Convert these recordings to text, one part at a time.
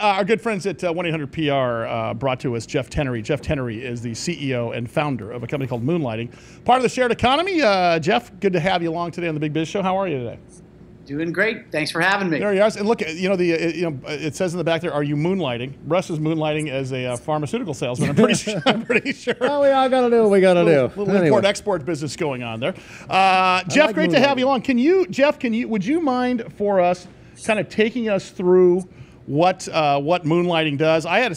our good friends at 1-800-PR brought to us Jeff Tennery. Jeff Tennery is the CEO and founder of a company called Moonlighting, part of the shared economy. Jeff, good to have you along today on the Big Biz Show. How are you today? Doing great. Thanks for having me. There you are. And look, it says in the back there, "Are you moonlighting?" Russ is moonlighting as a pharmaceutical salesman. I'm pretty sure. Well, we all got to do what we got to do. Little import-export business going on there. Jeff, like great to have you along. Would you mind for us kind of taking us through what Moonlighting does? I had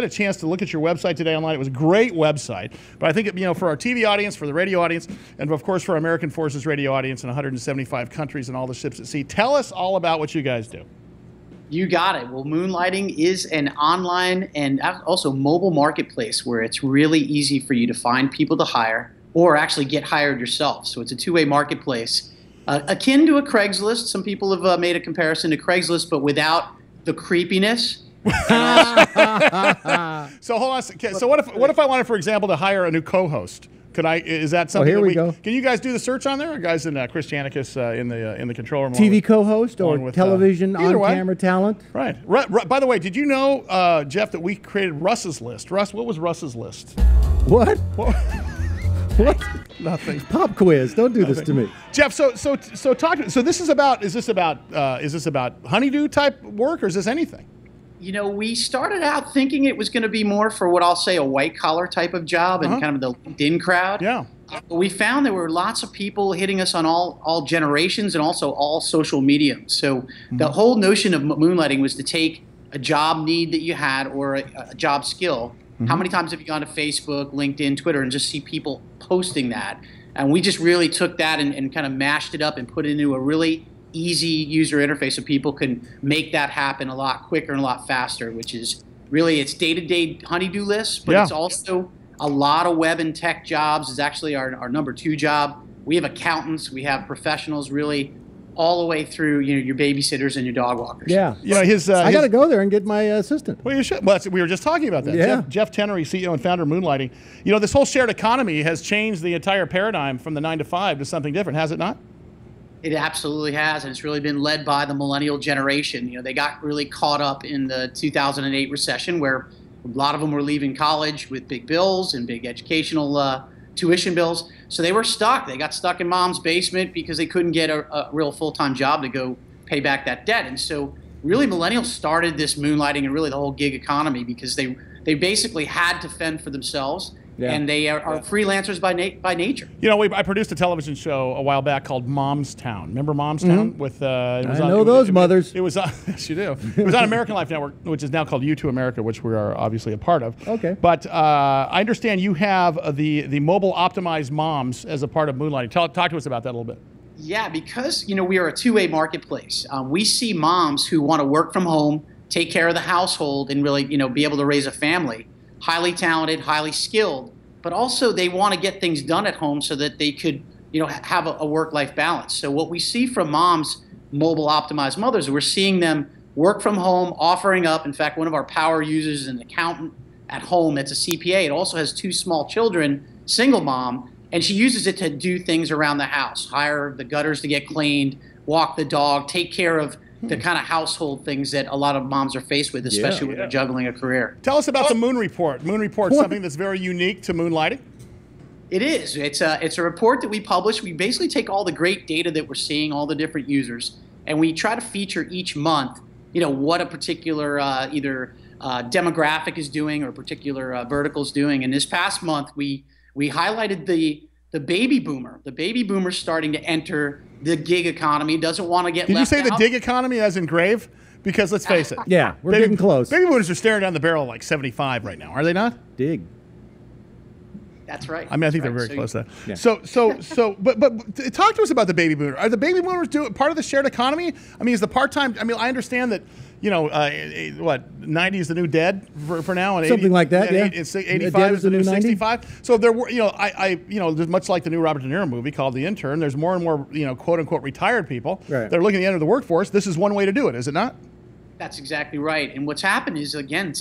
a chance to look at your website today online. It was a great website, but I think for our TV audience, for the radio audience, and of course for our American Forces radio audience in 175 countries and all the ships at sea, tell us all about what you guys do. You got it. Well, Moonlighting is an online and also mobile marketplace where it's really easy for you to find people to hire or actually get hired yourself. So it's a two-way marketplace, akin to a Craigslist. Some people have made a comparison to Craigslist, but without the creepiness. So hold on. So what if I wanted, for example, to hire a new co-host? Could I? Is that something? Here we go. Can you guys do the search on there? Or guys in Chris Janicus in the control room. TV co-host or television on-camera talent. Right. By the way, did you know, Jeff, that we created Russ's list? Russ, what was Russ's list? What? What? Nothing. Pop quiz. Don't do this to me, Jeff. So talk. So this is about. Is this about honeydew type work, or is this anything? We started out thinking it was going to be more for what I'll say a white collar type of job and kind of the LinkedIn crowd. Yeah. But we found there were lots of people hitting us on all generations and also all social mediums. So the whole notion of Moonlighting was to take a job need that you had or a job skill. How many times have you gone to Facebook, LinkedIn, Twitter, and just see people posting that? And we just really took that and kind of mashed it up and put it into a really easy user interface so people can make that happen a lot quicker and a lot faster, which is really its day-to-day honeydew list, but it's also a lot of web and tech jobs. Is actually our number 2 job. We have accountants, we have professionals, really all the way through, your babysitters and your dog walkers. Yeah. I got to go there and get my assistant. Well, you should. Well, we were just talking about that. Yeah. Jeff Tennery, CEO and founder of Moonlighting. This whole shared economy has changed the entire paradigm from the 9 to 5 to something different, has it not? It absolutely has, and it's really been led by the millennial generation. They got really caught up in the 2008 recession where a lot of them were leaving college with big bills and big educational tuition bills. So they were stuck. They got stuck in mom's basement because they couldn't get a real full-time job to go pay back that debt. And so really millennials started this Moonlighting and really the whole gig economy because they basically had to fend for themselves. Yeah. And they are freelancers by nature. I produced a television show a while back called Mom's Town. Remember Mom's Town? I know those mothers. It was yes, you do. It was on American Life Network, which is now called U2 America, which we are obviously a part of. Okay. But I understand you have the mobile optimized moms as a part of Moonlighting. Talk to us about that a little bit. Yeah, because we are a two-way marketplace. We see moms who want to work from home, take care of the household, and really be able to raise a family. Highly talented, highly skilled, but also they want to get things done at home so that they could, have a work-life balance. So what we see from moms, mobile optimized mothers, we're seeing them work from home, offering up. In fact, one of our power users is an accountant at home. It's a CPA. It also has 2 small children, single mom, and she uses it to do things around the house, hire the gutters to get cleaned, walk the dog, take care of the kind of household things that a lot of moms are faced with, especially when they're juggling a career. Tell us about the Moon Report. Moon Report is something that's very unique to Moonlighting. It is. It's a report that we publish. We basically take all the great data that we're seeing, all the different users, and we try to feature each month, what a particular either demographic is doing or a particular vertical is doing. And this past month, we highlighted the baby boomer. The baby boomer starting to enter the gig economy, doesn't want to get left out. Did you say the gig economy as in grave? Because let's face it. Yeah, we're getting close. Baby boomers are staring down the barrel like 75 right now, are they not? Dig. That's right. I mean, I think they're very close to that. Yeah. But talk to us about the baby boomers. Are the baby boomers part of the shared economy? I mean, is the part-time, I understand that, 90 is the new dead for now, and something 80, like that. Yeah, it's 85 is the new 65. So there were, much like the new Robert De Niro movie called The Intern. There's more and more, quote unquote retired people. Right. They're looking at the end of the workforce. This is one way to do it, is it not? That's exactly right. And what's happened is, again,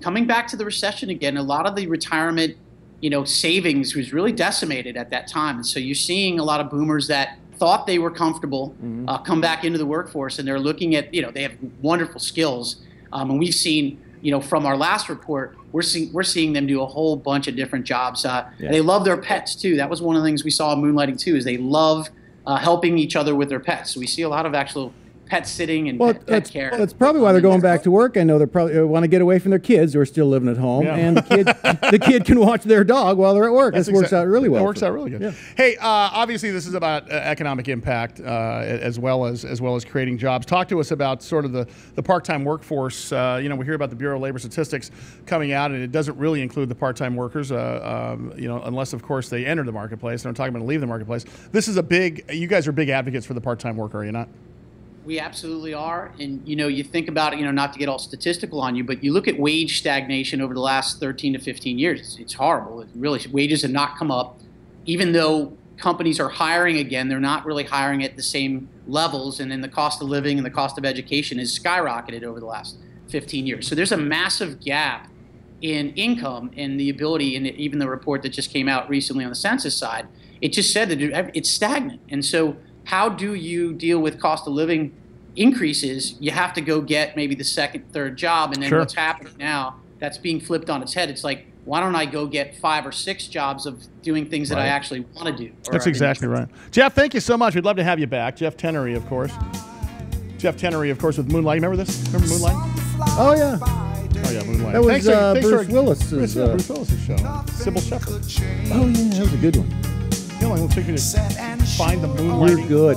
coming back to the recession again. A lot of the retirement, savings was really decimated at that time, and so you're seeing a lot of boomers that thought they were comfortable come back into the workforce, and they're looking at, they have wonderful skills, And we've seen, from our last report, we're seeing them do a whole bunch of different jobs. And they love their pets too. That was one of the things we saw in Moonlighting too, is they love helping each other with their pets. So we see a lot of actual pet sitting and pet care. That's probably why they're going back to work. I know they probably want to get away from their kids who are still living at home, and the kid can watch their dog while they're at work. This works out really well. It works out really good. Yeah. Hey, obviously this is about economic impact as well as creating jobs. Talk to us about sort of the part-time workforce. We hear about the Bureau of Labor Statistics coming out, and it doesn't really include the part-time workers, unless of course they enter the marketplace. And I'm talking about leave the marketplace. This is you guys are big advocates for the part-time worker, are you not? We absolutely are. And, you think about it, not to get all statistical on you, but you look at wage stagnation over the last 13 to 15 years. It's horrible. Wages have not come up. Even though companies are hiring again, they're not really hiring at the same levels. And then the cost of living and the cost of education has skyrocketed over the last 15 years. So there's a massive gap in income and the ability, and even the report that just came out recently on the census side, it just said that it's stagnant. And so how do you deal with cost of living increases? You have to go get maybe the second, third job. And then what's happening now, that's being flipped on its head. It's like, why don't I go get 5 or 6 jobs of doing things that I actually want to do? That's exactly right. Jeff, thank you so much. We'd love to have you back. Jeff Tennery, of course. Jeff Tennery, of course, with Moonlighting. Remember this? Remember Moonlighting? Oh, yeah. Oh, yeah, Moonlighting. That was Bruce Willis's Bruce Willis's show. Sybil Shepherd. Oh, yeah, that was a good one. We'll take you to find the Moonlighting. You're good.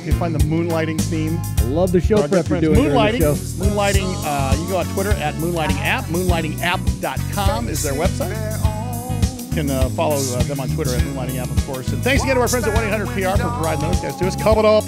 You find the Moonlighting theme. I love the show prep you're doing. Moonlighting. Moonlighting. You go on Twitter at Moonlighting App. Moonlightingapp.com is their website. You can follow them on Twitter at Moonlighting App, of course. And thanks again to our friends at 1-800-PR for providing those guys to us. Coming up